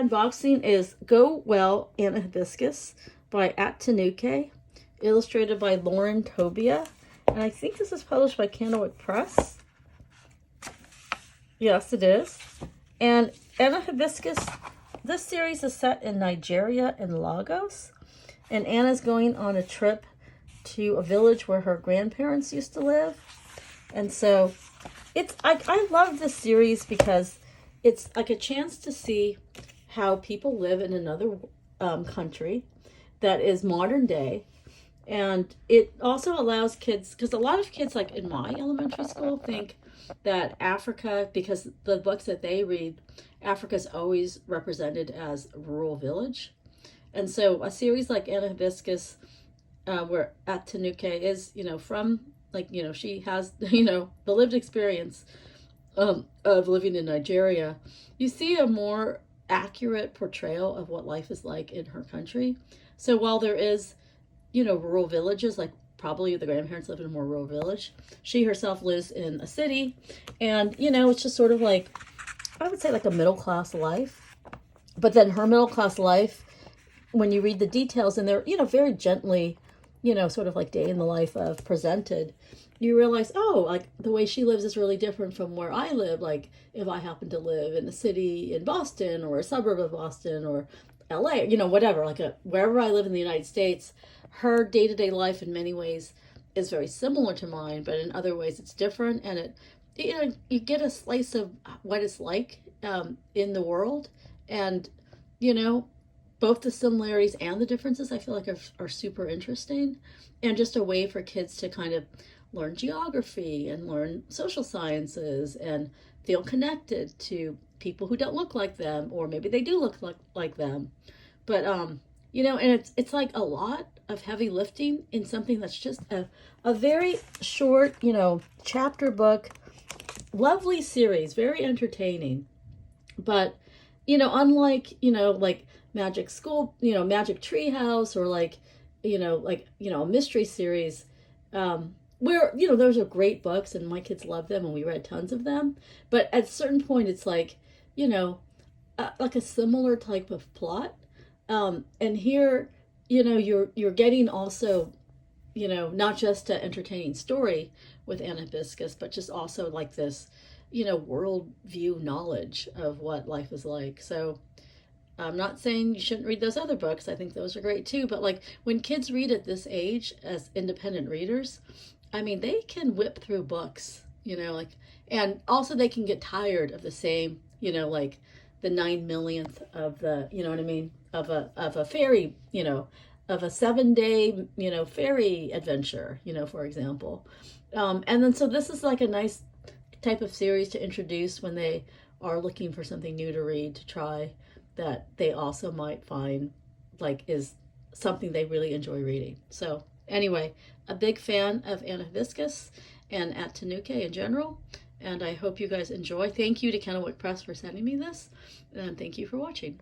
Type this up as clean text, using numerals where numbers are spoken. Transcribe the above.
unboxing is Go Well and Hibiscus by Atinuke, illustrated by Lauren Tobia. And I think this is published by Candlewick Press. Yes, it is. And Anna Hibiscus, this series is set in Nigeria and Lagos. And Anna's going on a trip to a village where her grandparents used to live. And so I love this series because it's like a chance to see how people live in another country that is modern day. And it also allows kids, because a lot of kids, like in my elementary school, think that Africa, because the books that they read, Africa's always represented as a rural village. And so a series like Anna Hibiscus, where Atinuke is, from, she has, the lived experience of living in Nigeria, you see a more accurate portrayal of what life is like in her country. So while there is, rural villages, like probably the grandparents live in a more rural village, she herself lives in a city. And, it's just sort of like, I would say like a middle-class life. But then her middle-class life, when you read the details, and they're, very gently, sort of like day in the life of presented, you realize, oh, like the way she lives is really different from where I live. Like if I happen to live in a city in Boston or a suburb of Boston or LA, whatever, wherever I live in the United States, her day-to-day life in many ways is very similar to mine, but in other ways it's different. And you get a slice of what it's like in the world. And, both the similarities and the differences I feel like are super interesting, and just a way for kids to kind of learn geography and learn social sciences and feel connected to people who don't look like them, or maybe they do look like them. But, and it's like a lot of heavy lifting in something that's just a very short, chapter book, lovely series, very entertaining. But, unlike, like Magic School, Magic Treehouse, or a mystery series, where, those are great books and my kids love them and we read tons of them. But at a certain point, it's like, like a similar type of plot. And here, you're getting also, not just an entertaining story with Anna Hibiscus, but just also like this, world view knowledge of what life is like. So I'm not saying you shouldn't read those other books. I think those are great too. But like when kids read at this age as independent readers, I mean, they can whip through books, and also they can get tired of the same, like the 9 millionth of the, what I mean, of a fairy, of a 7-day, fairy adventure, for example. And then so this is like a nice type of series to introduce when they are looking for something new to read, to try, that they also might find like is something they really enjoy reading. So anyway, a big fan of Anna Hibiscus and Atinuke in general, and I hope you guys enjoy. Thank you to Candlewick Press for sending me this, and thank you for watching.